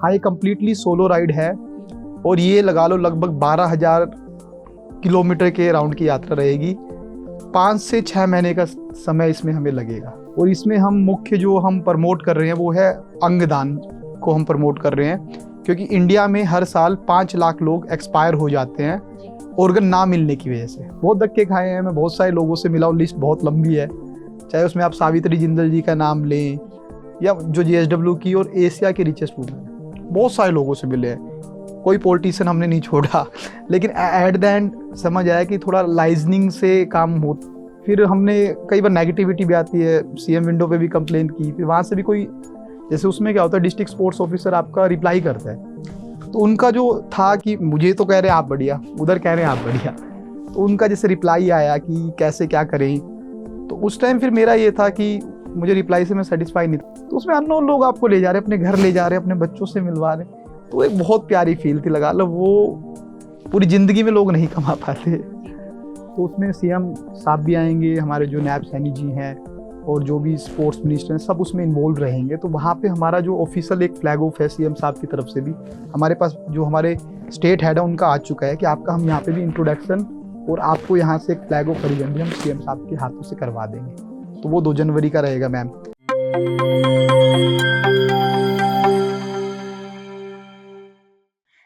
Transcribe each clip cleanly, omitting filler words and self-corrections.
हाँ, ये completely solo ride है और ये लगा लो लगभग 12,000 किलोमीटर के राउंड की यात्रा रहेगी। 5 से 6 महीने का समय इसमें हमें लगेगा। और इसमें हम मुख्य जो हम प्रमोट कर रहे हैं वो है अंगदान को हम प्रमोट कर रहे हैं, क्योंकि इंडिया में हर साल 5 लाख लोग एक्सपायर हो जाते हैं ऑर्गन ना मिलने की वजह से। बहुत धक्के खाए हैं, मैं बहुत सारे लोगों से मिला हूँ, लिस्ट बहुत लंबी है। चाहे उसमें आप सावित्री जिंदल जी का नाम लें या जो JSW की और एशिया के रिचेस्ट वुमेन, बहुत सारे लोगों से मिले हैं। कोई पॉलिटिशियन हमने नहीं छोड़ा, लेकिन एट द एंड समझ आया कि थोड़ा लाइजनिंग से काम हो। फिर हमने कई बार नेगेटिविटी भी आती है, CM विंडो पे भी कंप्लेन की, फिर वहाँ से भी कोई, जैसे उसमें क्या होता है डिस्ट्रिक्ट स्पोर्ट्स ऑफिसर आपका रिप्लाई करता है, तो उनका जो था कि मुझे तो कह रहे हैं आप बढ़िया, उधर कह रहे हैं आप बढ़िया, तो उनका जैसे रिप्लाई आया कि कैसे क्या करें, तो उस टाइम फिर मेरा ये था कि मुझे रिप्लाई से मैं सेटिस्फाई नहीं था। तो उसमें अननोन लोग आपको ले जा रहे हैं, अपने घर ले जा रहे हैं, अपने बच्चों से मिलवा रहे हैं, तो एक बहुत प्यारी फील थी। लगा लो वो पूरी ज़िंदगी में लोग नहीं कमा पाते। तो उसमें CM साहब भी आएंगे, हमारे जो नायब सैनी जी हैं और जो भी स्पोर्ट्स मिनिस्टर हैं, सब उसमें इन्वॉल्व रहेंगे। तो वहाँ पे हमारा जो ऑफिशियल एक फ्लैग ऑफ है CM साहब की तरफ से भी, हमारे पास जो हमारे स्टेट हेड है उनका आ चुका है कि आपका हम यहाँ पे भी इंट्रोडक्शन और आपको यहाँ से एक फ्लैग ऑफ हरी झंडी हम CM साहब के हाथों से करवा देंगे। तो वो 2 जनवरी का रहेगा मैम।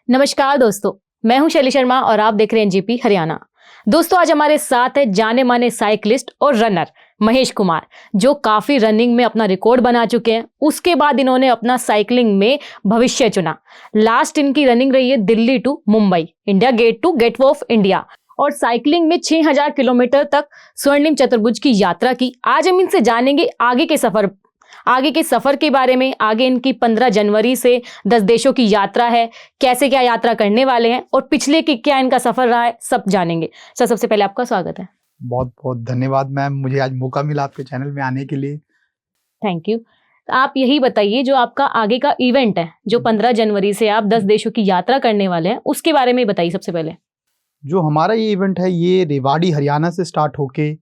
नमस्कार दोस्तों, मैं हूं शैली शर्मा और आप देख रहे हैं NGP हरियाणा। दोस्तों, आज हमारे साथ है जाने माने साइकिलिस्ट और रनर महेश कुमार, जो काफी रनिंग में अपना रिकॉर्ड बना चुके हैं। उसके बाद इन्होंने अपना साइकिलिंग में भविष्य चुना। लास्ट इनकी रनिंग रही है Delhi to Mumbai, India Gate to Gateway of India, और साइकिलिंग में 6000 किलोमीटर तक स्वर्णिम चतुर्भुज की यात्रा की। आज हम इनसे जानेंगे आगे के सफर के बारे में। आगे इनकी 15 जनवरी से 10 देशों की यात्रा है, कैसे क्या यात्रा करने वाले हैं और पिछले की क्या इनका सफर रहा है, सब जानेंगे। सर, सबसे पहले आपका स्वागत है। बहुत बहुत धन्यवाद मैम, मुझे आज मौका मिला आपके चैनल में आने के लिए। Thank you. आप यही बताइए, जो आपका आगे का इवेंट है, जो 15 जनवरी से आप 10 देशों की यात्रा करने वाले हैं, उसके बारे में बताइए सबसे पहले। जो हमारा ये इवेंट है, ये रेवाड़ी हरियाणा से स्टार्ट होके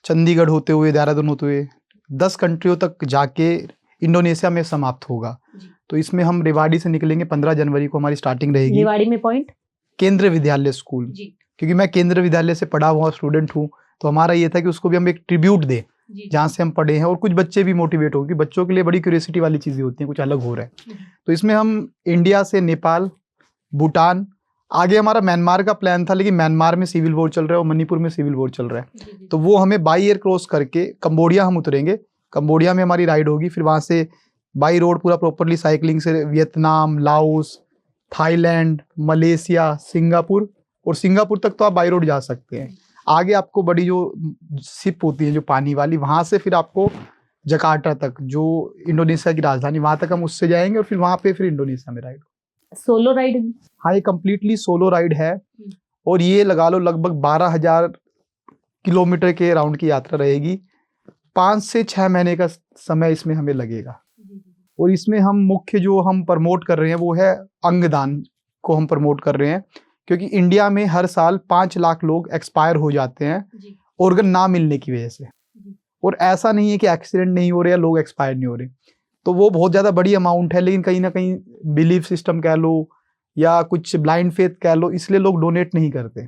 चंडीगढ़ होते हुए, देहरादून होते हुए 10 कंट्रियों तक जाके इंडोनेशिया में समाप्त होगा। तो इसमें हम रेवाड़ी से निकलेंगे, 15 जनवरी को हमारी स्टार्टिंग रहेगी। रेवाड़ी में पॉइंट केंद्रीय विद्यालय स्कूल, क्योंकि मैं केंद्रीय विद्यालय से पढ़ा हुआ स्टूडेंट हूँ, तो हमारा ये था कि उसको भी हम एक ट्रिब्यूट दें जहाँ से हम पढ़े हैं, और कुछ बच्चे भी मोटिवेट हो, कि बच्चों के लिए बड़ी क्यूरियोसिटी वाली चीज़ें होती हैं, कुछ अलग हो रहा है। तो इसमें हम इंडिया से नेपाल, भूटान, आगे हमारा म्यांमार का प्लान था, लेकिन म्यांमार में सिविल वॉर चल रहा है और मणिपुर में सिविल वॉर चल रहा है, तो वो हमें बाई एयर क्रॉस करके कंबोडिया हम उतरेंगे। कंबोडिया में हमारी राइड होगी, फिर वहाँ से बाई रोड पूरा प्रॉपरली साइकिलिंग से Vietnam, Laos, Thailand, Malaysia, Singapore, और सिंगापुर तक तो आप बाई रोड जा सकते हैं। आगे आपको बड़ी जो शिप होती है जो पानी वाली, वहाँ से फिर आपको जकार्ता तक, जो इंडोनेशिया की राजधानी, वहाँ तक हम उससे जाएंगे और फिर वहाँ पे फिर इंडोनेशिया में राइड। Solo ride? हाँ, ये कम्प्लीटली सोलो राइड है और ये लगा लो लगभग 12,000 किलोमीटर के राउंड की यात्रा रहेगी। 5 से 6 महीने का समय इसमें हमें लगेगा। और इसमें हम मुख्य जो हम प्रमोट कर रहे हैं वो है अंगदान को हम प्रमोट कर रहे हैं, क्योंकि इंडिया में हर साल 5 लाख लोग एक्सपायर हो जाते हैं ऑर्गन ना मिलने की वजह से। और ऐसा नहीं है कि एक्सीडेंट नहीं हो रहे या लोग एक्सपायर नहीं हो रहे, तो वो बहुत ज़्यादा बड़ी अमाउंट है, लेकिन कहीं ना कहीं बिलीफ सिस्टम कह लो या कुछ ब्लाइंड फेथ कह लो, इसलिए लोग डोनेट नहीं करते।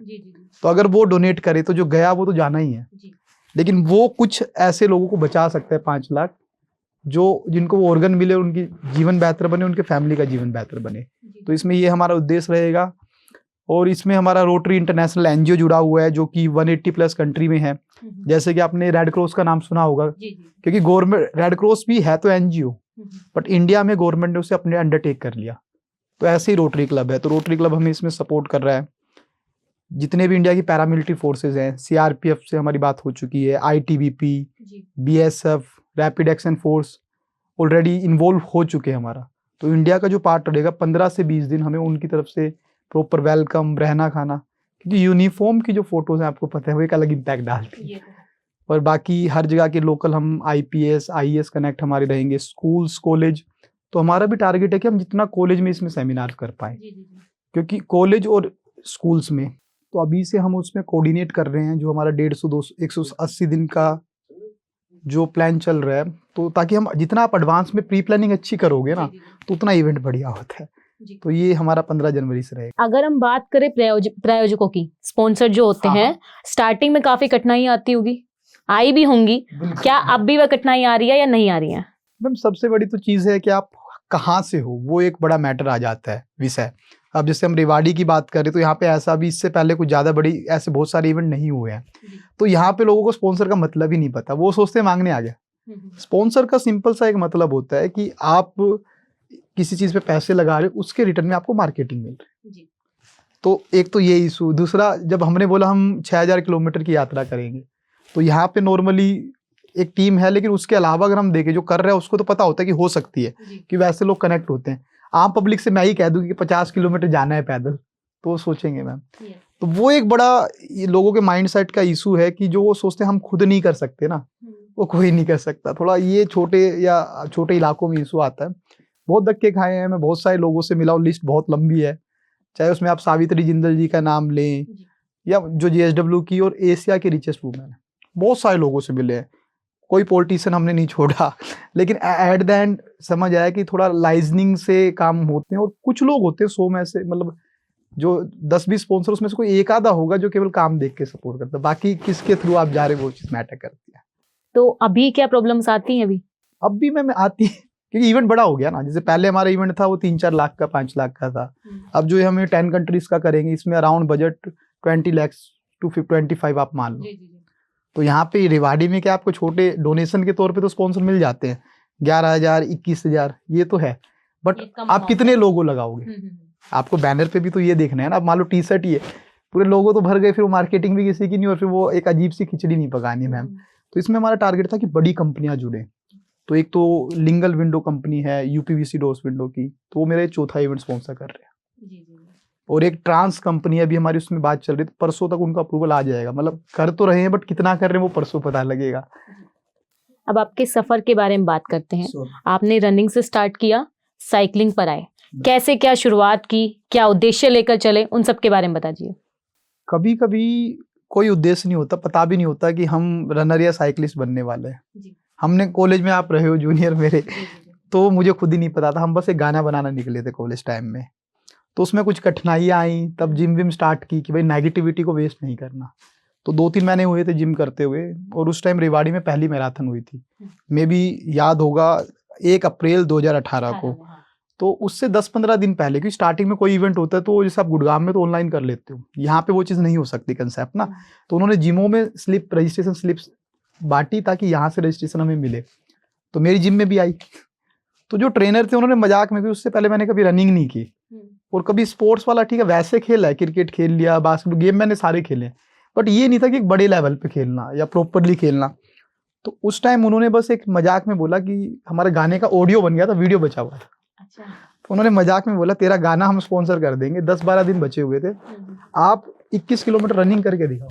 तो अगर वो डोनेट करे तो जो गया वो तो जाना ही है, लेकिन वो कुछ ऐसे लोगों को बचा सकता है 5 लाख, जो जिनको वो ऑर्गन मिले, उनकी जीवन बेहतर बने, उनके फैमिली का जीवन बेहतर बने। तो इसमें ये हमारा उद्देश्य रहेगा। और इसमें हमारा रोटरी इंटरनेशनल NGO जुड़ा हुआ है, जो कि 180 प्लस कंट्री में है। जैसे कि आपने रेड क्रॉस का नाम सुना होगा, क्योंकि गवर्नमेंट, रेड क्रॉस भी है तो NGO, बट इंडिया में गवर्नमेंट ने उसे अपने अंडरटेक कर लिया। तो ऐसे ही रोटरी क्लब है, तो रोटरी क्लब हमें इसमें सपोर्ट कर रहा है। जितने भी इंडिया की पैरामिलिट्री फोर्सेज हैं, CRPF से हमारी बात हो चुकी है, ITBP, BSF, rapid action force already involve हो चुके हैं हमारा। तो इंडिया का जो पार्ट रहेगा 15 से 20 दिन हमें उनकी तरफ से प्रॉपर वेलकम, रहना खाना, क्योंकि यूनिफॉर्म की जो फोटोज हैं आपको पता है वो एक अलग इम्पैक्ट डालती है। और बाकी हर जगह के लोकल हम IPS, IAS कनेक्ट हमारे रहेंगे, स्कूल्स, कॉलेज। तो हमारा भी टारगेट है कि हम जितना कॉलेज में इसमें सेमिनार कर पाए, क्योंकि कॉलेज और स्कूल्स में तो अभी से हम उसमें कोऑर्डिनेट कर रहे हैं। जो हमारा 150, 200, 180 दिन का जो प्लान चल रहा है, तो ताकि हम जितना आप एडवांस में प्री प्लानिंग अच्छी करोगे ना तो उतना इवेंट बढ़िया होता है। तो ये हमारा 15 जनवरी से रहेगा। अगर हम बात करें प्रायोजकों की, स्पॉन्सर जो होते हैं, स्टार्टिंग में काफी कठिनाई आती होगी, आई भी होंगी, क्या अब भी वह कठिनाई आ रही है या नहीं आ रही है? मैम सबसे बड़ी तो चीज़ है कि आप कहाँ से हो, वो एक बड़ा मैटर आ जाता है विषय। अब जैसे हम रेवाड़ी की बात करें तो यहाँ पे ऐसा भी इससे पहले कुछ ज़्यादा बड़ी ऐसे बहुत सारे इवेंट नहीं हुए हैं, तो यहाँ पे लोगों को स्पॉन्सर का मतलब ही नहीं पता, वो सोचते मांगने आ गया। स्पॉन्सर का सिंपल सा एक मतलब होता है कि आप किसी चीज़ पे पैसे लगा रहे हो, उसके रिटर्न में आपको मार्केटिंग मिल रही है। तो एक तो ये इशू, दूसरा जब हमने बोला हम 6000 किलोमीटर की यात्रा करेंगे, तो यहाँ पे नॉर्मली एक टीम है, लेकिन उसके अलावा अगर हम देखें जो कर रहे हैं उसको तो पता होता है कि हो सकती है कि वैसे लोग कनेक्ट होते हैं। आम पब्लिक से मैं ही कह दूं कि 50 किलोमीटर जाना है पैदल, तो वो सोचेंगे मैम। तो वो एक बड़ा लोगों के माइंडसेट का इशू है कि जो वो सोचते हैं हम खुद नहीं कर सकते ना, वो कोई नहीं कर सकता। थोड़ा ये छोटे इलाकों में इशू आता है। बहुत धक्के खाए हैं, मैं बहुत सारे लोगों से मिला हूँ, लिस्ट बहुत लंबी है, चाहे उसमें आप सावित्री जिंदल जी का नाम लें या जो JSW की और एशिया के रिचेस्ट वुमेन है, बहुत सारे लोगों से मिले हैं। कोई पॉलिटिशियन हमने नहीं छोड़ा, लेकिन एट द एंड समझ आया कि थोड़ा लाइजनिंग से काम होते हैं, और कुछ लोग होते हैं 100 में से, मतलब जो 10-20 स्पॉन्सर उसमें से कोई एक आधा होगा जो केवल काम देख के सपोर्ट करता है, बाकी किसके थ्रू आप जा रहे हो वो चीज मैटर करती है। तो अभी क्या प्रॉब्लम्स आती हैं? अब भी मैम आती है, क्योंकि इवेंट बड़ा हो गया ना। जैसे पहले हमारा इवेंट था वो 3-4 लाख का, 5 लाख का था। अब जो हम 10 कंट्रीज का करेंगे, इसमें अराउंड बजट 20 लाख to 25 आप मान लो। तो यहाँ पे रेवाड़ी में क्या आपको छोटे डोनेशन के तौर पे तो स्पॉन्सर मिल जाते हैं, 11,000 21,000 ये तो है, बट आप कितने लोगों लगाओगे? आपको बैनर पे भी तो ये देखना है ना। अब मान लो टी-शर्ट ही है, पूरे लोगों तो भर गए, फिर वो मार्केटिंग भी किसी की नहीं, और फिर वो एक अजीब सी खिचड़ी नहीं पकानी मैम। तो इसमें हमारा टारगेट था कि बड़ी कंपनियां जुड़े। तो एक तो लिंगल विंडो कंपनी है UPVC डोर्स विंडो की, तो वो मेरा चौथा इवेंट स्पॉन्सर कर रहे हैं। और एक ट्रांस कंपनी है, अभी हमारी उसमें बात चल रही है, तो परसों तक उनका अप्रूवल आ जाएगा। मतलब कर तो रहे हैं, बट कितना कर रहे हैं वो परसों पता लगेगा। अब आपके सफर के बारे में बात करते हैं। आपने रनिंग से स्टार्ट किया, साइकिलिंग पर आए, कैसे क्या शुरुआत की, क्या उद्देश्य लेकर चले, उन सब के बारे में बताइए। कभी कभी कोई उद्देश्य नहीं होता, पता भी नहीं होता कि हम रनर या साइकिलिस्ट बनने वाले हैं। हमने कॉलेज में, आप रहे हो जूनियर मेरे, तो मुझे खुद ही नहीं पता था। हम बस एक गाना बनाना निकले थे कॉलेज टाइम में, तो उसमें कुछ कठिनाइयाँ आई, तब जिम विम स्टार्ट की कि भाई नेगेटिविटी को वेस्ट नहीं करना। तो 2-3 महीने हुए थे जिम करते हुए, और उस टाइम रेवाड़ी में पहली मैराथन हुई थी, मे भी याद होगा 1 अप्रैल 2018 को। तो उससे 10-15 दिन पहले, क्योंकि स्टार्टिंग में कोई इवेंट होता है तो जैसे आप गुड़गांव में तो ऑनलाइन कर लेते हो, यहाँ पे वो चीज़ नहीं हो सकती कंसेप्ट ना। तो उन्होंने जिमों में रजिस्ट्रेशन स्लिप्स बांटी ताकि यहाँ से रजिस्ट्रेशन हमें मिले, तो मेरी जिम में भी आई। तो जो ट्रेनर थे उन्होंने मजाक में, उससे पहले मैंने कभी रनिंग नहीं की और कभी स्पोर्ट्स वाला, ठीक है वैसे खेला है, क्रिकेट खेल लिया, बास्केटबॉल गेम मैंने सारे खेले, बट ये नहीं था कि एक बड़े लेवल पे खेलना या प्रॉपरली खेलना। तो उस टाइम उन्होंने बस एक मजाक में बोला कि हमारे गाने का ऑडियो बन गया था, वीडियो बचा हुआ था। अच्छा। तो उन्होंने मजाक में बोला तेरा गाना हम स्पॉन्सर कर देंगे, 10-12 दिन बचे हुए थे, आप 21 किलोमीटर रनिंग करके दिखाओ।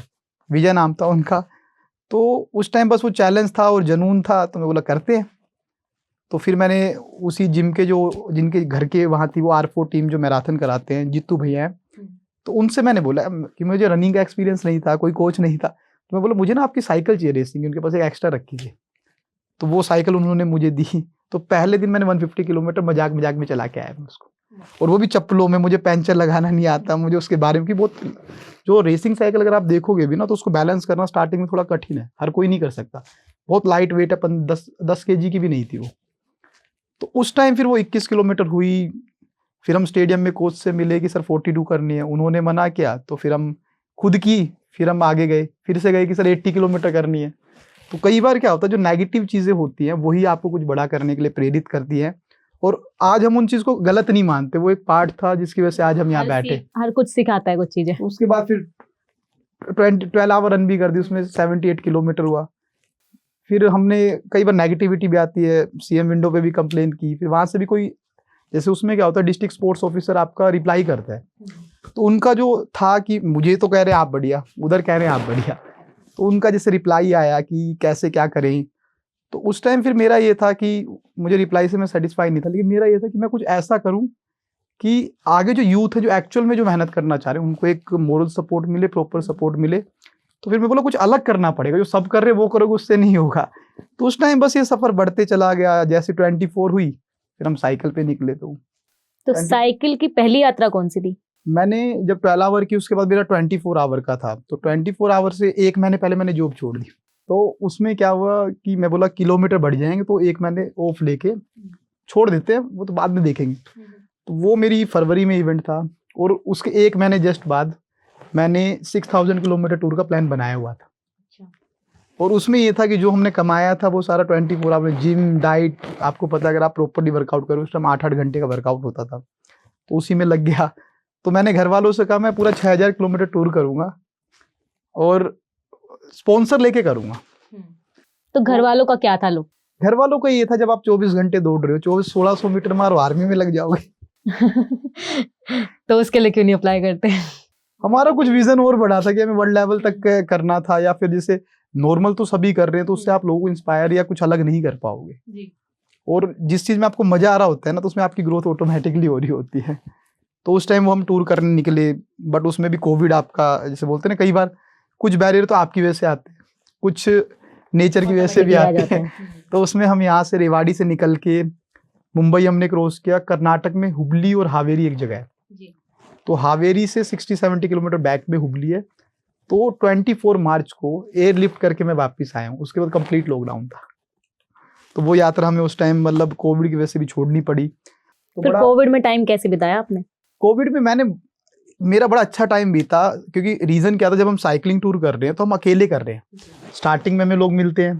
विजय नाम था उनका। तो उस टाइम बस वो चैलेंज था और जुनून था, तो मैं बोला करते हैं। तो फिर मैंने उसी जिम के जो जिनके घर के वहाँ थी वो R4 टीम जो मैराथन कराते हैं, जीतू भैया हैं, तो उनसे मैंने बोला कि मुझे रनिंग का एक्सपीरियंस नहीं था, कोई कोच नहीं था, तो मैं बोला मुझे ना आपकी साइकिल चाहिए रेसिंग, उनके पास एक एक्स्ट्रा रखी थी। तो वो साइकिल उन्होंने मुझे दी। तो पहले दिन मैंने 150 किलोमीटर मजाक में चला के आया मैं उसको, और वो भी चप्पलों में। मुझे पैंचर लगाना नहीं आता, मुझे उसके बारे में कि बहुत जो रेसिंग साइकिल अगर आप देखोगे भी ना तो उसको बैलेंस करना स्टार्टिंग में थोड़ा कठिन है, हर कोई नहीं कर सकता। बहुत लाइट वेट है, 10 kg की भी नहीं थी वो। तो उस टाइम फिर वो 21 किलोमीटर हुई। फिर हम स्टेडियम में कोच से मिले कि सर 42 करनी है, उन्होंने मना किया, तो फिर हम खुद की, फिर हम आगे गए, फिर से गए कि सर 80 किलोमीटर करनी है। तो कई बार क्या होता है, जो नेगेटिव चीजें होती हैं वही आपको कुछ बड़ा करने के लिए प्रेरित करती हैं, और आज हम उन चीज को गलत नहीं मानते, वो एक पार्ट था जिसकी वजह से आज हम यहाँ बैठे। हर कुछ सिखाता है कुछ चीजें। उसके बाद फिर 12 आवर रन भी कर दी, उसमें 78 किलोमीटर हुआ। फिर हमने कई बार नेगेटिविटी भी आती है, CM विंडो पे भी कंप्लेन की, फिर वहां से भी कोई, जैसे उसमें क्या होता है डिस्ट्रिक्ट स्पोर्ट्स ऑफिसर आपका रिप्लाई करता है, तो उनका जो था कि मुझे तो कह रहे हैं आप बढ़िया, उधर कह रहे हैं आप बढ़िया, तो उनका जैसे रिप्लाई आया कि कैसे क्या करें। तो उस टाइम फिर मेरा ये था कि मुझे रिप्लाई से मैं सेटिस्फाई नहीं था, लेकिन मेरा ये था कि मैं कुछ ऐसा करूं कि आगे जो यूथ है जो एक्चुअल में जो मेहनत करना चाह रहे हैं उनको एक मोरल सपोर्ट मिले, प्रॉपर सपोर्ट मिले, तो फिर मैं बोला कुछ अलग करना पड़ेगा, जो सब कर रहे वो करोगे उससे नहीं होगा। तो उस टाइम बस ये सफर बढ़ते चला गया। जैसे 24 हुई फिर हम साइकिल पे निकले। तो तो साइकिल की पहली यात्रा कौन सी थी? मैंने जब 12 आवर की, उसके बाद मेरा 24 आवर का था। तो 24 आवर से 1 महीने पहले मैंने जॉब छोड़ दी। तो उसमें क्या हुआ कि मैं बोला किलोमीटर बढ़ जाएंगे तो 1 महीने ऑफ लेके छोड़ देते हैं, वो तो बाद में देखेंगे। तो वो मेरी फरवरी में इवेंट था, और उसके 1 महीने जस्ट बाद मैंने 6000 किलोमीटर टूर का प्लान बनाया हुआ था। और उसमें ये था कि जो हमने कमाया था वो सारा 24 आवर जिम डाइट, आपको पता है अगर आप प्रॉपरली वर्कआउट करो उस टाइम 8-8 घंटे का वर्कआउट होता था, तो उसी में लग गया। तो मैंने घर वालों से कहा मैं पूरा 6000 किलोमीटर टूर करूंगा और स्पॉन्सर लेके करूंगा। तो घर वालों का क्या था? लोग घर वालों का ये था जब आप 24 घंटे दौड़ रहे हो, 1600 मीटर मारो आर्मी में लग जाओगे। तो उसके लिए क्यों नहीं अप्लाई करते? हमारा कुछ विजन और बड़ा था कि हमें वर्ल्ड लेवल तक करना था, या फिर जैसे नॉर्मल तो सभी कर रहे हैं तो उससे आप लोगों को इंस्पायर या कुछ अलग नहीं कर पाओगे जी। और जिस चीज में आपको मजा आ रहा होता है ना, तो उसमें आपकी ग्रोथ ऑटोमेटिकली हो रही होती है। तो उस टाइम वो हम टूर करने निकले, बट उसमें भी कोविड आपका, जैसे बोलते हैं ना कई बार कुछ बैरियर तो आपकी वजह से आते हैं, कुछ नेचर की वजह से भी आते हैं। तो उसमें हम यहाँ से रेवाड़ी से निकल के मुंबई हमने क्रॉस किया। कर्नाटक में हुबली और हावेरी एक जगह है, तो हावेरी से 60-70 किलोमीटर बैक में हुबली है। तो 24 मार्च को एयरलिफ्ट करके मैं वापस आया हूँ। उसके बाद कंप्लीट लॉकडाउन था, तो वो यात्रा हमें उस टाइम मतलब कोविड की वजह से भी छोड़नी पड़ी। तो फिर कोविड में टाइम कैसे बिताया आपने? कोविड में मेरा बड़ा अच्छा टाइम बीता, क्योंकि रीजन क्या था, जब हम साइकिलिंग टूर कर रहे हैं तो हम अकेले कर रहे हैं। स्टार्टिंग में हमें लोग मिलते हैं,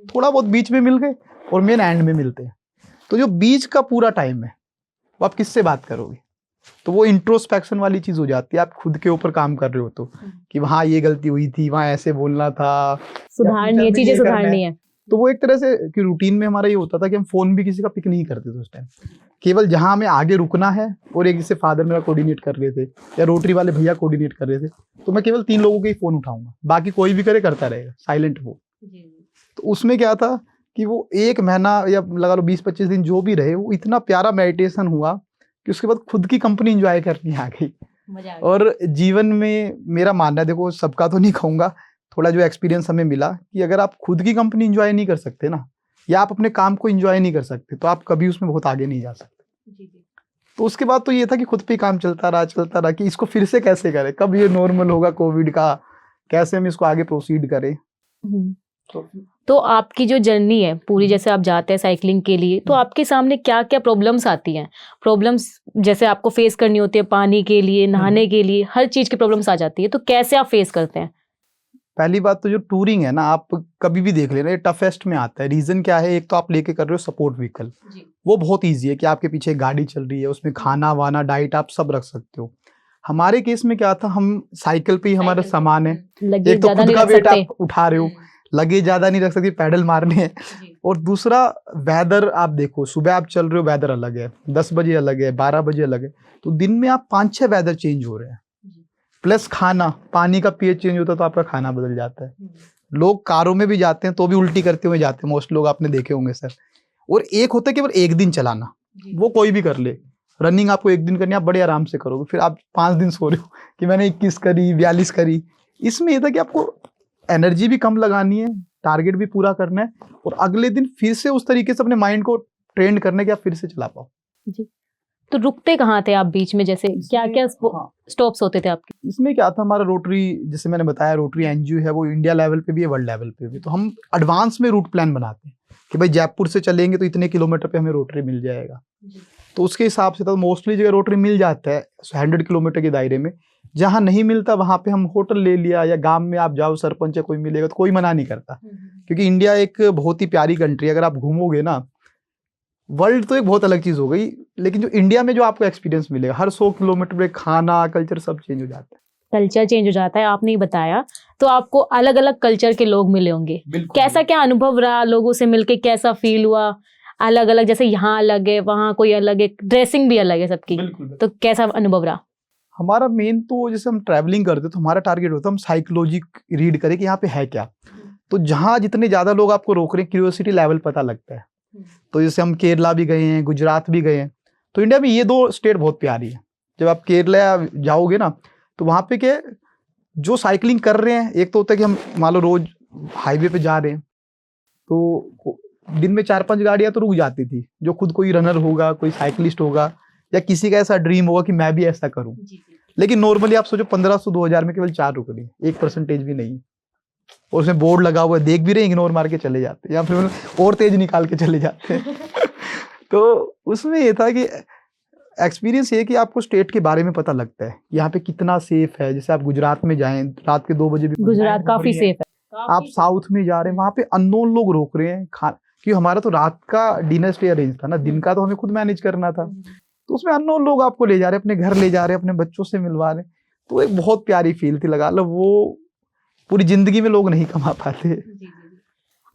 थोड़ा बहुत बीच में मिल गए और मेन एंड में मिलते हैं। तो जो बीच का पूरा टाइम है वो आप किससे बात करोगे, तो वो इंट्रोस्पेक्शन वाली चीज हो जाती है। आप खुद के ऊपर काम कर रहे हो तो कि वहाँ ये गलती हुई थी, वहाँ ऐसे बोलना था, सुधारनी है, चीजें सुधारनी है। तो वो एक तरह से कि रूटीन में हमारा ये होता था कि हम फोन भी किसी का पिक नहीं करते थे उस टाइम। केवल जहां हमें आगे रुकना है, और एक जैसे फादर मेरा कोऑर्डिनेट कर रहे थे या रोटरी वाले भैया कोऑर्डिनेट कर रहे थे, तो मैं केवल 3 लोगों के ही फोन उठाऊंगा, बाकी कोई भी करे करता रहेगा साइलेंट वो। तो उसमें क्या था कि वो 1 महीना या लगा लो 20-25 दिन जो भी रहे, वो इतना प्यारा मेडिटेशन हुआ कि उसके बाद खुद की कंपनी एंजॉय करनी आ गई। और जीवन में मेरा मानना है, देखो सबका तो नहीं कहूँगा, थोड़ा जो एक्सपीरियंस हमें मिला कि अगर आप खुद की कंपनी एंजॉय नहीं कर सकते ना, या आप अपने काम को एंजॉय नहीं कर सकते, तो आप कभी उसमें बहुत आगे नहीं जा सकते। तो उसके बाद तो ये था कि खुद पे काम चलता रहा कि इसको फिर से कैसे करें, कब ये नॉर्मल होगा कोविड का, कैसे हम इसको आगे प्रोसीड करें। तो आपकी जो जर्नी है पूरी, जैसे आप जाते हैं साइकिलिंग के लिए, तो आपके सामने क्या क्या प्रॉब्लम्स आती हैं? प्रॉब्लम्स जैसे आपको फेस करनी होती है, पानी के लिए, नहाने के लिए, हर चीज की प्रॉब्लम्स आ जाती है, तो कैसे आप फेस करते हैं? पहली बात तो जो टूरिंग है ना, आप कभी भी देख लेना, ये टफेस्ट में आता है। रीजन क्या है, एक तो आप लेके कर रहे हो सपोर्ट व्हीकल, वो बहुत ईजी है कि आपके पीछे गाड़ी चल रही है, उसमें खाना वाना डाइट आप सब रख सकते हो। हमारे केस में क्या था, हम साइकिल पे ही हमारा सामान है, एक तो खुद का वेट आप उठा रहे हो, लगेज ज्यादा नहीं रख सकते, पैडल मारने हैं। और दूसरा वेदर आप देखो, सुबह आप चल रहे हो वेदर अलग है, 10 बजे अलग है, 12 बजे अलग है, तो दिन में आप 5-6 वेदर चेंज हो रहे हैं। प्लस खाना, पानी का पीएच चेंज होता है तो आपका खाना बदल जाता है। लोग कारों में भी जाते हैं तो भी उल्टी करते हुए जाते हैं, मोस्ट लोग आपने देखे होंगे सर। और एक होता है केवल 1 दिन चलाना, वो कोई भी कर ले। रनिंग आपको 1 दिन करनी है, आप बड़े आराम से करोगे, फिर आप 5 दिन सो रहे हो कि मैंने 21 करी, 42 करी। इसमें यह था कि आपको एनर्जी भी कम लगानी है, टारगेट भी पूरा करना है, और अगले दिन फिर से उस तरीके से अपने माइंड को ट्रेन करना है कि आप फिर से चला पाओ। जी। तो रुकते कहाँ थे आप बीच में, जैसे क्या क्या स्टॉप्स होते थे आपके? इसमें क्या था, हमारा रोटरी, जैसे मैंने बताया रोटरी एनजीओ है, वो इंडिया लेवल पे भी है, वर्ल्ड लेवल पे भी। तो हम एडवांस में रूट प्लान बनाते हैं कि भाई जयपुर से चलेंगे तो इतने किलोमीटर पे हमें रोटरी मिल जाएगा। तो उसके हिसाब से तो मोस्टली जगह रोटरी मिल जाता है 100 किलोमीटर के दायरे में। जहाँ नहीं मिलता वहां पे हम होटल ले लिया, या गांव में आप जाओ, सरपंच या कोई मिलेगा तो कोई मना नहीं करता, क्योंकि इंडिया एक बहुत ही प्यारी कंट्री है। अगर आप घूमोगे ना, वर्ल्ड तो एक बहुत अलग चीज हो गई, लेकिन जो इंडिया में जो आपको एक्सपीरियंस मिलेगा, हर 100 किलोमीटर पे खाना, कल्चर सब चेंज हो जाता है। कल्चर चेंज हो जाता है, आपने ही बताया। तो आपको अलग अलग कल्चर के लोग मिले होंगे, कैसा क्या अनुभव रहा लोगों से मिलके, कैसा फील हुआ? अलग अलग, जैसे यहाँ अलग है, वहाँ कोई अलग है, ड्रेसिंग भी अलग है सबकी, तो कैसा अनुभव रहा? हमारा मेन तो जैसे हम ट्रैवलिंग करते तो हमारा टारगेट होता है हम साइकोलॉजी रीड करें कि यहाँ पे है क्या। तो जहाँ जितने ज्यादा लोग आपको रोक रहे हैं, क्यूरियोसिटी लेवल पता लगता है। तो जैसे हम केरला भी गए हैं, गुजरात भी गए हैं। तो इंडिया में ये 2 स्टेट बहुत प्यारी है। जब आप केरला जाओगे ना, तो वहाँ पे क्या, जो साइकिलिंग कर रहे हैं, एक तो होता है कि हम मान लो रोज हाईवे पे जा रहे हैं तो दिन में 4-5 गाड़ियां तो रुक जाती थी, जो खुद कोई रनर होगा, कोई साइकिलिस्ट होगा, या किसी का ऐसा ड्रीम होगा कि मैं भी ऐसा करूं। लेकिन नॉर्मली आप सोचो 1500-2000 में केवल 4 रुक रही है, 1% भी नहीं, और उसमें बोर्ड लगा हुआ है, देख भी रहे हैं, इग्नोर मार के चले जाते हैं, या फिर और तेज निकाल के चले जाते हैं। तो उसमें ये था कि एक्सपीरियंस ये कि आपको स्टेट के बारे में पता लगता है, यहाँ पे कितना सेफ है। जैसे आप गुजरात में जाएं, रात के 2 बजे भी गुजरात काफी सेफ है। आप साउथ में जा रहे हैं, वहां पे अननोन लोग रोक रहे हैं क्योंकि हमारा तो रात का डिनर स्टे अरेंज था ना, दिन का तो हमें खुद मैनेज करना था। तो उसमें अननोन लोग आपको ले जा रहे हैं, अपने घर ले जा रहे हैं, अपने बच्चों से मिलवा रहे हैं। तो एक बहुत प्यारी फील थी, लगा लो वो पूरी जिंदगी में लोग नहीं कमा पाते।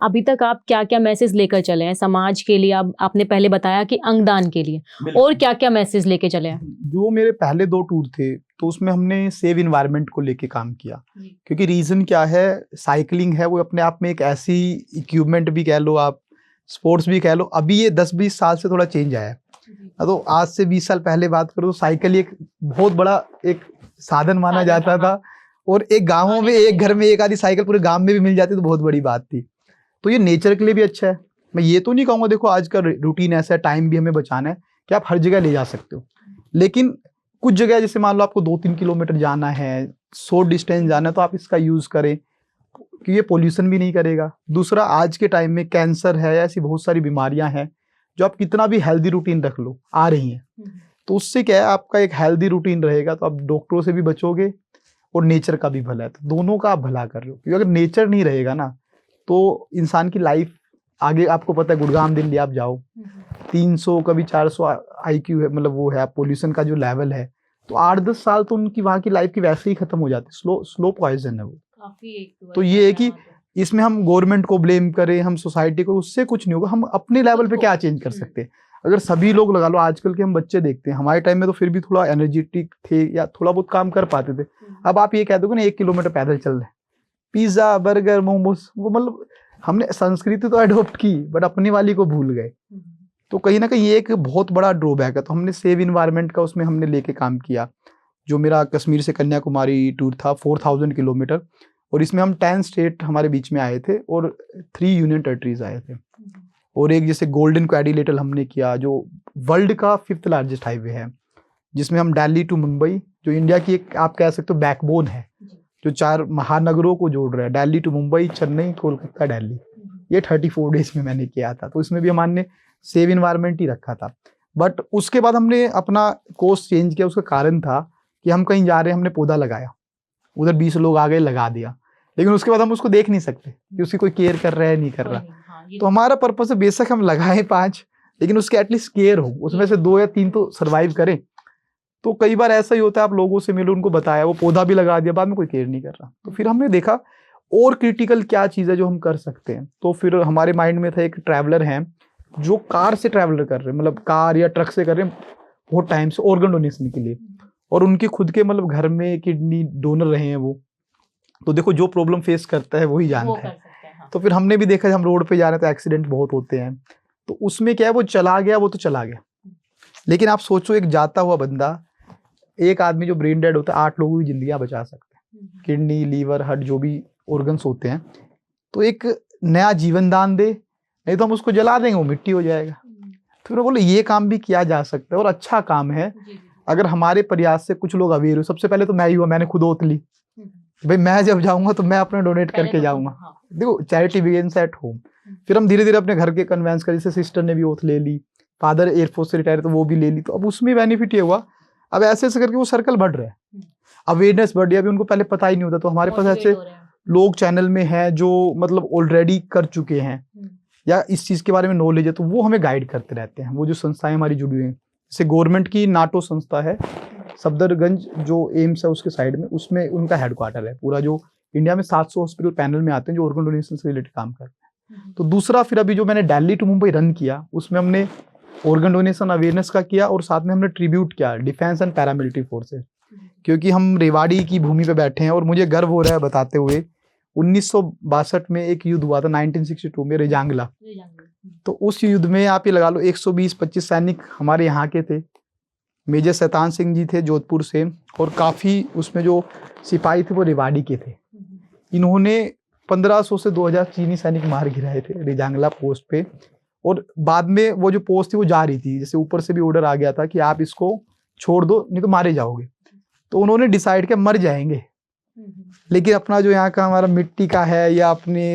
अभी तक आप क्या क्या मैसेज लेकर चले हैं समाज के लिए? आपने पहले बताया कि अंगदान के लिए, और क्या क्या मैसेज लेके चले हैं? जो मेरे पहले 2 टूर थे तो उसमें हमने सेव इन्वायरमेंट को लेके काम किया, क्योंकि रीजन क्या है, साइकिलिंग है वो अपने आप में एक ऐसी इक्विपमेंट भी कह लो आप, स्पोर्ट्स भी कह लो। अभी ये 10-20 साल से थोड़ा चेंज आया है। तो आज से 20 साल पहले बात करो तो साइकिल एक बहुत बड़ा एक साधन माना जाता था, और एक गाँवों में एक घर में एक आधी साइकिल पूरे गाँव में भी मिल जाती तो बहुत बड़ी बात थी। तो ये नेचर के लिए भी अच्छा है। मैं ये तो नहीं कहूँगा, देखो आज का रूटीन ऐसा है, टाइम भी हमें बचाना है कि आप हर जगह ले जा सकते हो, लेकिन कुछ जगह जैसे मान लो आपको 2-3 किलोमीटर जाना है, शॉर्ट डिस्टेंस जाना है, तो आप इसका यूज करें कि ये पोल्यूशन भी नहीं करेगा। दूसरा, आज के टाइम में कैंसर है, ऐसी बहुत सारी बीमारियां हैं जो आप कितना भी हेल्दी रूटीन रख लो आ रही हैं। तो उससे क्या है, आपका एक हेल्दी रूटीन रहेगा तो आप डॉक्टरों से भी बचोगे और नेचर का भी भला है, तो दोनों का आप भला कर रहे हो। क्योंकि अगर नेचर नहीं रहेगा ना तो इंसान की लाइफ आगे, आपको पता है गुड़गांव दिल्ली आप जाओ 300 कभी 400 IQ है, मतलब वो है पोल्यूशन का जो लेवल है, तो 8-10 साल तो उनकी वहाँ की लाइफ की वैसे ही खत्म हो जाती है। स्लो पॉइजन है वो। तो ये है कि इसमें हम गवर्नमेंट को ब्लेम करें, हम सोसाइटी को, उससे कुछ नहीं होगा। हम अपने लेवल पे क्या चेंज कर सकते हैं? अगर सभी लोग लगा लो, आजकल के हम बच्चे देखते हैं, हमारे टाइम में तो फिर भी थोड़ा एनर्जेटिक थे या थोड़ा बहुत काम कर पाते थे। अब आप ये कह दोगे ना 1 किलोमीटर पैदल चल रहे, पिज्जा बर्गर मोमोज, वो मतलब हमने संस्कृति तो अडॉप्ट की बट अपनी वाली को भूल गए। तो कहीं ना कहीं ये एक बहुत बड़ा ड्रॉबैक है। तो हमने सेव इन्वायरमेंट का उसमें हमने लेके काम किया। जो मेरा कश्मीर से कन्याकुमारी टूर था 4000 किलोमीटर, और इसमें हम 10 स्टेट हमारे बीच में आए थे और 3 यूनियन टेरिटरीज आए थे। और एक जैसे गोल्डन क्वाड्रिलेटरल हमने किया, जो वर्ल्ड का 5th लार्जेस्ट हाईवे है, जिसमें हम दिल्ली टू मुंबई, जो इंडिया की एक आप कह सकते हो बैकबोन है, जो 4 महानगरों को जोड़ रहा है, दिल्ली टू मुंबई, चेन्नई, कोलकाता, दिल्ली, ये 34 डेज में मैंने किया था। तो इसमें भी हमने सेव इन्वायरमेंट ही रखा था। बट उसके बाद हमने अपना कोर्स चेंज किया। उसका कारण था कि हम कहीं जा रहे हैं, हमने पौधा लगाया, उधर 20 लोग आ गए, लगा दिया, लेकिन उसके बाद हम उसको देख नहीं सकते कि उसकी कोई केयर कर रहा है नहीं कर रहा। तो हमारा पर्पस है बेशक हम लगाए 5, लेकिन उसके एटलीस्ट केयर हो, उसमें से 2 या 3 तो सर्वाइव करें। तो कई बार ऐसा ही होता है, आप लोगों से मिलो, उनको बताया, वो पौधा भी लगा दिया, बाद में कोई केयर नहीं कर रहा। तो फिर हमने देखा और क्रिटिकल क्या चीज़ है जो हम कर सकते हैं। तो फिर हमारे माइंड में था, एक ट्रैवलर हैं जो कार से ट्रैवलर कर रहे हैं, मतलब कार या ट्रक से कर रहे हैं बहुत टाइम से ऑर्गन डोनेशन के लिए, और उनके खुद के मतलब घर में किडनी डोनर रहे हैं वो। तो देखो जो प्रॉब्लम फेस करता है वही जानता है। हाँ। तो फिर हमने भी देखा, हम रोड पे जा रहे हैं तो एक्सीडेंट बहुत होते हैं। तो उसमें क्या है, वो चला गया, वो तो चला गया, लेकिन आप सोचो एक जाता हुआ बंदा, एक आदमी जो ब्रेन डेड होता है 8 लोगों की जिंदगियां बचा सकते हैं, किडनी, लीवर, हार्ट, जो भी ऑर्गन्स होते हैं। तो एक नया जीवन दान दे, नहीं तो हम उसको जला देंगे, वो मिट्टी हो जाएगा। तो मैं बोले ये काम भी किया जा सकता है और अच्छा काम है अगर हमारे प्रयास से कुछ लोग अवेयर हो। सबसे पहले तो मैं ही हुआ, मैंने खुद ओत ली, भाई मैं जब जाऊंगा तो मैं अपना डोनेट करके जाऊंगा। देखो चैरिटी बिगिंस एट होम। फिर हम धीरे धीरे अपने घर के कन्वेंस कर, जैसे सिस्टर ने भी ओथ ले ली, फादर एयरफोर्स से रिटायर तो वो भी ले ली। तो अब उसमें बेनिफिट ये हुआ, अब ऐसे ऐसे करके वो सर्कल बढ़ रहा है, अवेयरनेस बढ़ रही है। अभी उनको पहले पता ही नहीं होता, तो हमारे पास ऐसे लोग चैनल में हैं जो मतलब ऑलरेडी कर चुके हैं या इस चीज के बारे में नॉलेज है, तो वो हमें गाइड करते रहते हैं। वो जो संस्थाएं हमारी जुड़ी हुई हैं, जैसे गवर्नमेंट की नाटो संस्था है सफदरगंज, जो एम्स है उसके साइड में, उसमें उनका हेडक्वार्टर है पूरा, जो इंडिया में 700 हॉस्पिटल पैनल में आते हैं जो ऑर्गन डोनेशन से रिलेटेड काम करते हैं। तो दूसरा फिर अभी जो मैंने दिल्ली टू मुंबई रन किया, उसमें हमने ऑर्गन डोनेशन अवेयरनेस का किया और साथ में हमने ट्रिब्यूट किया डिफेंस एंड पैरामिलिट्री फोर्सेस, क्योंकि हम रेवाड़ी की भूमि पे बैठे हैं और मुझे गर्व हो रहा है बताते हुए 1962 में एक युद्ध हुआ था 1962 में रेजांगला। तो उस युद्ध में आप ये लगा लो 120-25 सैनिक हमारे यहाँ के थे, मेजर शैतान सिंह जी थे जोधपुर से, और काफ़ी उसमें जो सिपाही थे वो रेवाड़ी के थे। इन्होंने 1500 से 2000 चीनी सैनिक मार गिराए थे रिजांगला पोस्ट पे, और बाद में वो जो पोस्ट थी वो जा रही थी, जैसे ऊपर से भी ऑर्डर आ गया था कि आप इसको छोड़ दो नहीं तो मारे जाओगे। तो उन्होंने डिसाइड किया मर जाएंगे, लेकिन अपना जो यहाँ का हमारा मिट्टी का है या अपने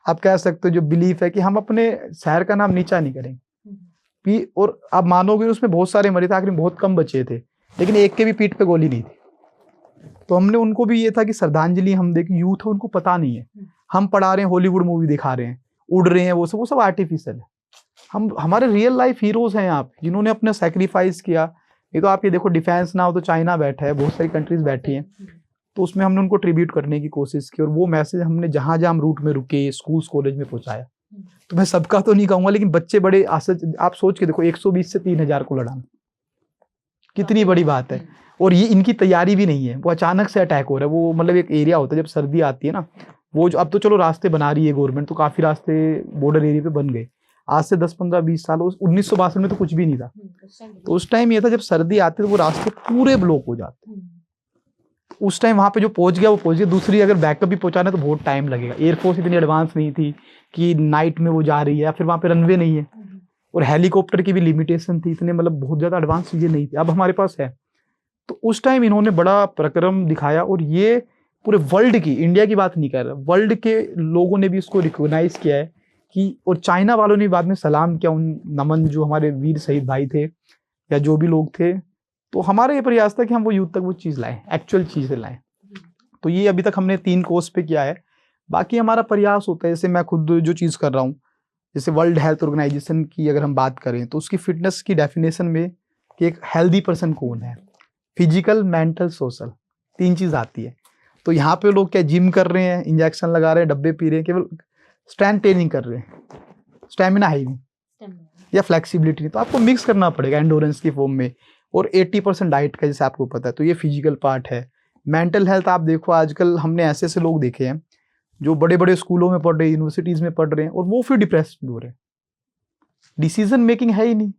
आप कह सकते हो जो बिलीफ है कि हम अपने शहर का नाम नीचा नहीं करेंगे। और आप मानोगे उसमें बहुत सारे मरे थे, आखिर में बहुत कम बचे थे, लेकिन एक के भी पीठ पे गोली नहीं थी। तो हमने उनको भी ये था कि श्रद्धांजलि हम देखें, यूथ है उनको पता नहीं है, हम पढ़ा रहे हैं, हॉलीवुड मूवी दिखा रहे हैं, उड़ रहे हैं, वो सब आर्टिफिशियल है। हम हमारे रियल लाइफ हीरोज हैं आप, जिन्होंने अपना सेक्रीफाइस किया। ये तो आप ये देखो, डिफेंस ना हो तो चाइना बैठा है, बहुत सारी कंट्रीज बैठी हैं, तो उसमें हमने उनको ट्रिब्यूट करने की कोशिश की, और वो मैसेज हमने जहाँ जहाँ हम रूट में रुके स्कूल्स कॉलेज में पहुंचाया। तो मैं सबका तो नहीं कहूंगा, लेकिन बच्चे बड़े आप सोच के देखो 120 से 3000 को लड़ाना कितनी बड़ी बात है। और ये इनकी तैयारी भी नहीं है, वो अचानक से अटैक हो रहा है। वो मतलब एक एरिया होता है जब सर्दी आती है ना, वो जो अब तो चलो रास्ते बना रही है गवर्नमेंट, तो काफी रास्ते बॉर्डर एरिया पे बन गए। आज से 10-15-20 साल 1962 में तो कुछ भी नहीं था। तो उस टाइम ये था जब सर्दी आती तो वो रास्ते पूरे ब्लॉक हो जाते। उस टाइम वहां पे जो पहुंच गया वो पहुंच गया, दूसरी अगर बैकअप भी पहुंचाना तो बहुत टाइम लगेगा। एयरफोर्स इतनी एडवांस नहीं थी कि नाइट में वो जा रही है, या फिर वहां पे रनवे नहीं है, और हेलीकॉप्टर की भी लिमिटेशन थी, इतने मतलब बहुत ज्यादा एडवांस चीजें नहीं थी, अब हमारे पास है। तो उस टाइम इन्होंने बड़ा प्रक्रम दिखाया, और ये पूरे वर्ल्ड की, इंडिया की बात नहीं कर रहा, वर्ल्ड के लोगों ने भी इसको रिकॉग्नाइज किया है कि, और चाइना वालों ने बाद में सलाम किया उन नमन जो हमारे वीर शहीद भाई थे या जो भी लोग थे। तो हमारा ये प्रयास था कि हम वो यूथ तक वो चीज़ लाएं, एक्चुअल चीज़ें लाएं। तो ये अभी तक हमने 3 कोर्स पे किया है। बाकी हमारा प्रयास होता है, जैसे मैं खुद जो चीज़ कर रहा हूँ, जैसे वर्ल्ड हेल्थ ऑर्गेनाइजेशन की अगर हम बात करें तो उसकी फिटनेस की डेफिनेशन में कि एक हेल्दी पर्सन कौन है, फिजिकल, मेंटल, सोशल, 3 चीज़ आती है। तो यहाँ पे लोग क्या जिम कर रहे हैं, इंजेक्शन लगा रहे हैं, डब्बे पी रहे हैं, केवल स्ट्रेंथ ट्रेनिंग कर रहे हैं, स्टेमिना है ही नहीं या फ्लेक्सिबिलिटी नहीं। तो आपको मिक्स करना पड़ेगा एंडोरेंस की फॉर्म में, और 80% डाइट का, जैसे आपको पता है। तो ये फिजिकल पार्ट है। मेंटल हेल्थ आप देखो, आजकल हमने ऐसे ऐसे लोग देखे हैं जो बड़े बड़े स्कूलों में पढ़ रहे हैं, यूनिवर्सिटीज़ में पढ़ रहे हैं, और वो फिर डिप्रेस्ड हो रहे हैं। डिसीजन मेकिंग है ही नहीं।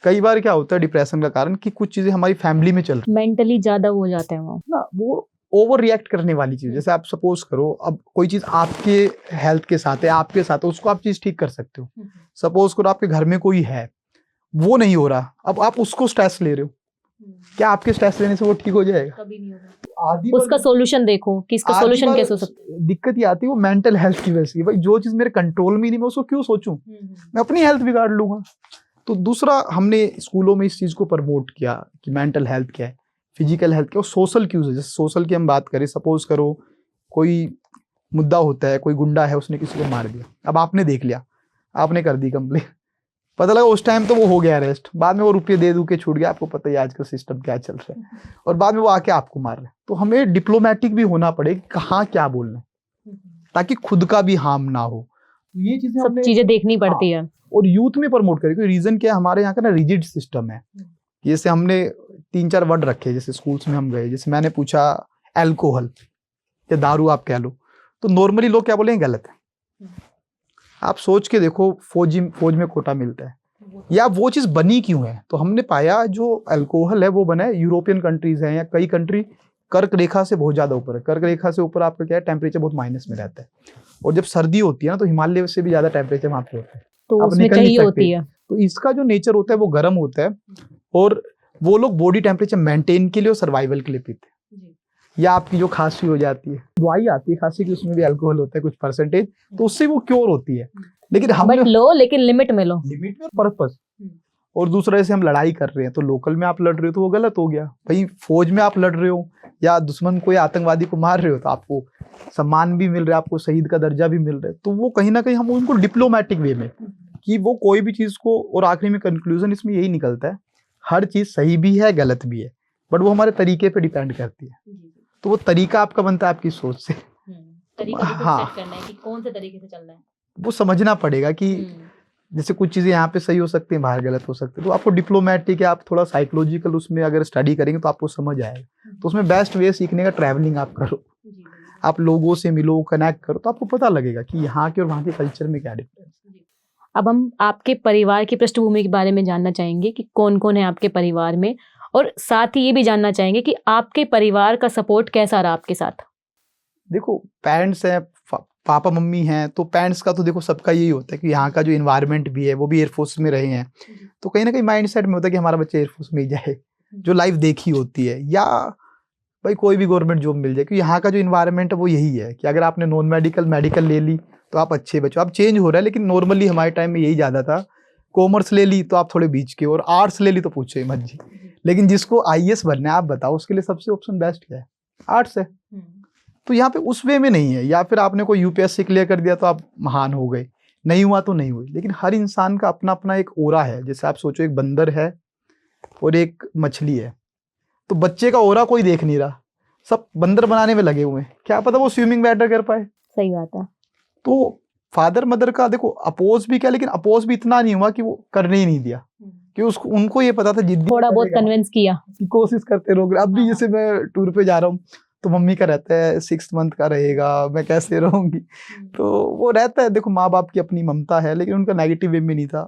कई बार क्या होता है डिप्रेशन का कारण कि कुछ चीज़ें हमारी फैमिली में चल रही मेंटली ज्यादा हो जाते हैं वो ना, वो ओवर रिएक्ट करने वाली चीज़। जैसे आप सपोज करो, अब कोई चीज़ आपके हेल्थ के साथ है, आपके साथ है, उसको आप चीज़ ठीक कर सकते हो। सपोज करो आपके घर में कोई है, वो नहीं हो रहा, अब आप उसको स्ट्रेस ले रहे हो, क्या आपके स्ट्रेस लेने से वो ठीक हो जाएगा? कभी नहीं होगा। उसका सॉल्यूशन देखो कि इसका सॉल्यूशन कैसे हो सकता है। दिक्कत ये आती है वो मेंटल हेल्थ की वजह से, भाई जो चीज मेरे कंट्रोल में नहीं, मैं उसको क्यों सोचूं, मैं अपनी हेल्थ बिगाड़ लूंगा। तो दूसरा, हमने स्कूलों में इस चीज को प्रमोट किया कि मेंटल हेल्थ क्या है, फिजिकल हेल्थ क्या, और सोशल क्यूज है। जैसे सोशल की हम बात करें, सपोज करो कोई मुद्दा होता है, कोई गुंडा है, उसने किसी को मार दिया, अब आपने देख लिया, आपने कर दी कंप्लेन, पता लगा उस टाइम तो वो हो गया अरेस्ट, बाद में वो रुपये दे दू के छूट गया, आपको पता ही आजकल सिस्टम क्या चल रहा है, और बाद में वो आके आपको मार रहे हैं। तो हमें डिप्लोमेटिक भी होना पड़े, कहाँ क्या बोलना है, ताकि खुद का भी हार्म ना हो। ये सब चीजें देखनी पड़ती है, और यूथ में प्रमोट करें। क्योंकि रीजन क्या है, हमारे यहाँ का ना रिजिड सिस्टम है। जैसे हमने 3-4 वर्ड रखे, जैसे स्कूल्स में हम गए, जैसे मैंने पूछा अल्कोहल या दारू आप कह लो, तो नॉर्मली लोग क्या बोलेंगे, गलत है। आप सोच के देखो, फौज में कोटा मिलता है, या वो चीज़ बनी क्यों है। तो हमने पाया जो अल्कोहल है वो बना है, यूरोपियन कंट्रीज हैं या कई कंट्री कर्क रेखा से बहुत ज़्यादा ऊपर है। कर्क रेखा से ऊपर आपका क्या है, टेम्परेचर बहुत माइनस में रहता है, और जब सर्दी होती है ना तो हिमालय से भी ज़्यादा टेम्परेचर वहाँ पे होता है, तो उसमें चाहिए होती है। तो इसका जो नेचर होता है वो गर्म होता है, और वो लोग बॉडी टेम्परेचर मेंटेन के लिए और सर्वाइवल के लिए पीते हैं। या आपकी जो खांसी हो जाती है, दवाई आती है खांसी की, उसमें भी अल्कोहल होता है कुछ परसेंटेज, तो उससे वो क्योर होती है। लेकिन हम लो, लेकिन लिमिट में लो, लिमिट में और पर्पस। और दूसरा, जैसे हम लड़ाई कर रहे हैं तो लोकल में आप लड़ रहे हो तो वो गलत हो गया। भाई फौज में आप लड़ रहे हो या दुश्मन को या आतंकवादी को मार रहे हो तो आपको सम्मान भी मिल रहा है, आपको शहीद का दर्जा भी मिल रहा है। तो वो कहीं ना कहीं हम उनको डिप्लोमेटिक वे में कि वो कोई भी चीज़ को, और आखिरी में कंक्लूजन इसमें यही निकलता है, हर चीज़ सही भी है गलत भी है, बट वो हमारे तरीके पे डिपेंड करती है। तो वो तरीका आपका बनता है आपकी सोच से। तरीका भी हाँ, सेट करना है कि कौन से तरीके से चलना है, वो समझना पड़ेगा कि जैसे कुछ चीज़ें यहाँ पे सही हो सकती हैं, बाहर गलत हो सकती है। तो आपको डिप्लोमेटिक है, आप थोड़ा साइकोलॉजिकल उसमें अगर स्टडी करेंगे तो आपको समझ आएगा। तो उसमें बेस्ट वे सीखने का ट्रैवलिंग आप करो, आप लोगों से मिलो, कनेक्ट करो, तो आपको पता लगेगा कि यहाँ के और वहाँ के कल्चर में क्या डिफरेंस है। अब हम आपके परिवार की पृष्ठभूमि के बारे में जानना चाहेंगे कि कौन कौन है आपके परिवार में, और साथ ही ये भी जानना चाहेंगे कि आपके परिवार का सपोर्ट कैसा रहा आपके साथ? देखो पेरेंट्स हैं, पापा मम्मी हैं, तो पेरेंट्स का तो देखो सबका यही होता है कि यहाँ का जो इन्वायरमेंट भी है वो भी एयरफोर्स में रहे हैं, तो कहीं ना कहीं माइंड सेट में होता है कि हमारा बच्चा एयरफोर्स में ही जाए, जो लाइफ देखी होती है, या भाई कोई भी गवर्नमेंट जॉब मिल जाए, क्योंकि यहाँ का जो इन्वायरमेंट है वो यही है कि अगर आपने नॉन मेडिकल मेडिकल ले ली तो आप अच्छे बच्चों, अब चेंज हो रहा है, लेकिन नॉर्मली हमारे टाइम में यही ज़्यादा था। कॉमर्स ले ली तो आप थोड़े बीच के, और आर्ट्स ले ली तो पूछो ही मत जी। लेकिन जिसको आईएएस बनना है आप बताओ, उसके लिए सबसे ऑप्शन बेस्ट क्या है? आर्ट्स है। तो यहाँ पे उस वे में नहीं है, या फिर आपने कोई यूपीएससी क्लियर कर दिया तो आप महान हो गए, नहीं हुआ तो नहीं हुई। लेकिन हर इंसान का अपना अपना एक ओरा है। जैसे आप सोचो एक बंदर है और एक मछली है, तो बच्चे का ओरा कोई देख नहीं रहा, सब बंदर बनाने में लगे हुए हैं, क्या पता वो स्विमिंग बेटर कर पाए। सही बात है। तो फादर मदर का देखो अपोज भी क्या, लेकिन अपोज भी इतना नहीं हुआ कि वो करने ही नहीं दिया, कि उसको उनको ये पता था जिद्दी थोड़ा बहुत करेगा, कन्विंस किया। कि कोशिश करते रहोगे। अब भी जैसे मैं टूर पे जा रहा हूँ तो मम्मी का रहता है 6 मंथ का रहेगा, मैं कैसे रहूंगी, तो वो रहता है। देखो माँ बाप की अपनी ममता है, लेकिन उनका नेगेटिव वे में नहीं था।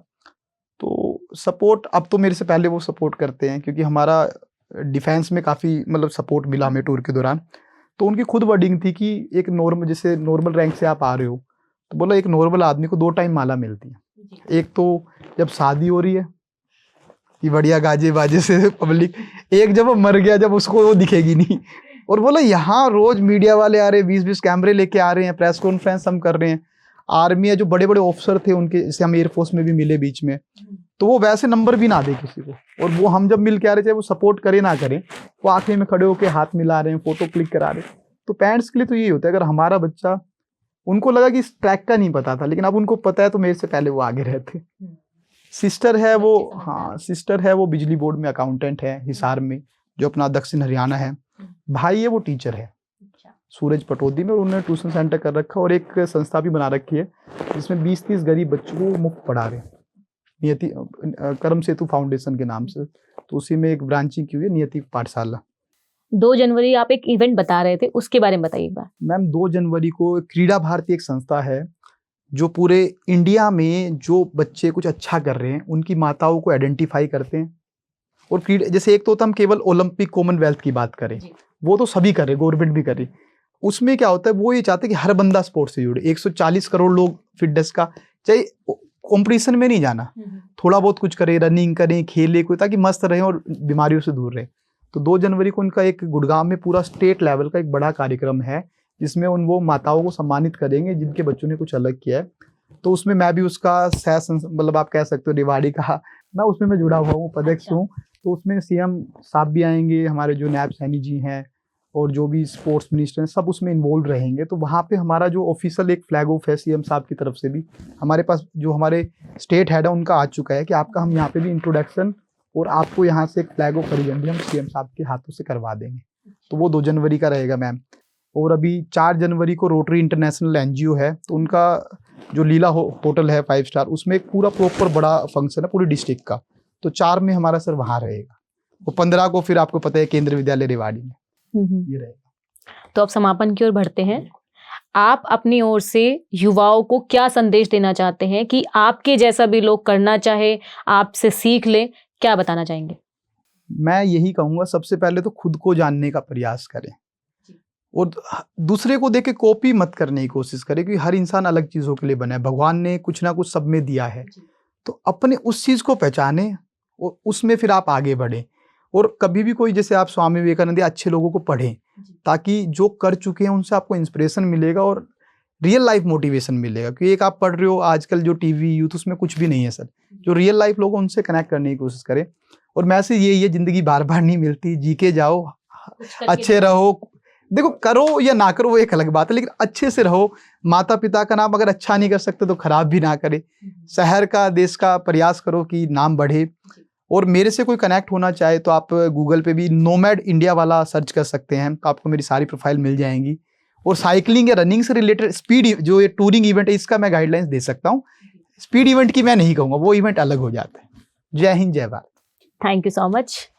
तो सपोर्ट अब तो मेरे से पहले वो सपोर्ट करते हैं, क्योंकि हमारा डिफेंस में काफ़ी मतलब सपोर्ट मिला हमें टूर के दौरान। तो उनकी खुद वर्डिंग थी कि एक नॉर्मल, जैसे नॉर्मल रैंक से आप आ रहे हो, तो बोला एक नॉर्मल आदमी को 2 टाइम माला मिलती है। एक तो जब शादी हो रही है कि बढ़िया गाजे बाजे से पब्लिक, एक जब वो मर गया, जब उसको वो दिखेगी नहीं। और बोला यहाँ रोज मीडिया वाले आ रहे हैं, 20-20 कैमरे लेके आ रहे हैं, प्रेस कॉन्फ्रेंस हम कर रहे हैं। आर्मी है, जो बड़े बड़े ऑफिसर थे उनके, जैसे हम एयरफोर्स में भी मिले बीच में, तो वो वैसे नंबर भी ना दे किसी को। और वो हम जब मिल के आ रहे, चाहे वो सपोर्ट करे ना करें, वो आखिरी में खड़े होकर हाथ मिला रहे हैं, फोटो क्लिक करा रहे हैं। तो पेरेंट्स के लिए तो यही होता है, अगर हमारा बच्चा, उनको लगा कि इस ट्रैक का नहीं पता था, लेकिन अब उनको पता है, तो मेरे से पहले वो आगे रहते। सिस्टर है वो, हाँ सिस्टर है वो बिजली बोर्ड में अकाउंटेंट है हिसार में, जो अपना दक्षिण हरियाणा है। भाई है वो टीचर है सूरज पटौदी में, और उन्होंने ट्यूशन सेंटर कर रखा, और एक संस्था भी बना रखी है जिसमें 20-30 गरीब बच्चों को मुफ्त पढ़ा रहे हैं, नियति कर्म सेतु फाउंडेशन के नाम से। तो उसी में एक ब्रांचिंग की हुई है, नियति पाठशाला। 2 जनवरी आप एक इवेंट बता रहे थे, उसके बारे में बताइए एक बार। मैम 2 जनवरी को क्रीड़ा भारती एक संस्था है जो पूरे इंडिया में जो बच्चे कुछ अच्छा कर रहे हैं उनकी माताओं को आइडेंटिफाई करते हैं। और क्रीड़ा, जैसे एक तो हम केवल ओलंपिक कॉमनवेल्थ की बात करें, वो तो सभी कर रहे, गवर्नमेंट भी कर रही। उसमें क्या होता है, वो ये चाहते हैं कि हर बंदा स्पोर्ट्स से जुड़े। 140 करोड़ लोग फिटनेस का, चाहे कंपटीशन में नहीं जाना, थोड़ा बहुत कुछ करे, रनिंग करें, खेले कोई, ताकि मस्त रहे और बीमारियों से दूर रहे। तो 2 जनवरी को उनका एक गुड़गांव में पूरा स्टेट लेवल का एक बड़ा कार्यक्रम है, जिसमें वो माताओं को सम्मानित करेंगे जिनके बच्चों ने कुछ अलग किया है। तो उसमें मैं भी उसका मतलब आप कह सकते हो रिवाड़ी का ना, उसमें मैं जुड़ा हुआ हूँ, पदक हूँ। तो उसमें सीएम साहब भी आएंगे, हमारे जो नायब सैनी जी हैं, और जो भी स्पोर्ट्स मिनिस्टर हैं, सब उसमें इन्वॉल्व रहेंगे। तो वहाँ पे हमारा जो ऑफिशियल एक फ्लैग ऑफ है सीएम साहब की तरफ से भी, हमारे पास जो हमारे स्टेट हेड है उनका आ चुका है कि आपका हम यहाँ पे भी इंट्रोडक्शन, और आपको यहाँ से एक फ्लैग ऑफ हरी झंडी हम सीएम साहब के हाथों से करवा देंगे। तो वो 2 जनवरी का रहेगा मैम। और अभी 4 जनवरी को रोटरी इंटरनेशनल एनजीओ है, तो उनका जो लीला होटल है 5 स्टार, उसमें एक पूरा प्रॉपर बड़ा फंक्शन है पूरी डिस्ट्रिक्ट का। तो 4 में हमारा सर वहाँ रहेगा, वो 15 को फिर आपको पता है केंद्रीय विद्यालय रेवाड़ी में ये रहेगा। तो अब समापन की ओर बढ़ते हैं। आप अपनी ओर से युवाओं को क्या संदेश देना चाहते हैं कि आपके जैसा भी लोग करना चाहे, आपसे सीख ले, क्या बताना चाहेंगे? मैं यही कहूँगा, सबसे पहले तो खुद को जानने का प्रयास करें, और दूसरे को देख के कॉपी मत करने की कोशिश करें, क्योंकि हर इंसान अलग चीज़ों के लिए बना है, भगवान ने कुछ ना कुछ सब में दिया है। तो अपने उस चीज़ को पहचाने और उसमें फिर आप आगे बढ़ें। और कभी भी कोई, जैसे आप स्वामी विवेकानंद या अच्छे लोगों को पढ़ें, ताकि जो कर चुके हैं उनसे आपको इंस्पिरेशन मिलेगा और रियल लाइफ मोटिवेशन मिलेगा। क्योंकि एक आप पढ़ रहे हो आजकल जो टीवी यूथ, उसमें कुछ भी नहीं है सर। जो रियल लाइफ लोग उनसे कनेक्ट करने की कोशिश करें। और मैसेज यही है, जिंदगी बार बार नहीं मिलती, जी के जाओ, अच्छे रहो। देखो करो या ना करो वो एक अलग बात है, लेकिन अच्छे से रहो। माता पिता का नाम अगर अच्छा नहीं कर सकते तो खराब भी ना करे। शहर का, देश का प्रयास करो कि नाम बढ़े। और मेरे से कोई कनेक्ट होना चाहे तो आप गूगल पे भी नोमैड इंडिया वाला सर्च कर सकते हैं, तो आपको मेरी सारी प्रोफाइल मिल जाएंगी। और साइकिलिंग या रनिंग से रिलेटेड स्पीड, जो ये टूरिंग इवेंट है, इसका मैं गाइडलाइंस दे सकता हूँ। स्पीड इवेंट की मैं नहीं कहूँगा, वो इवेंट अलग हो जाता है। जय हिंद, जय Bharat. Thank you so much.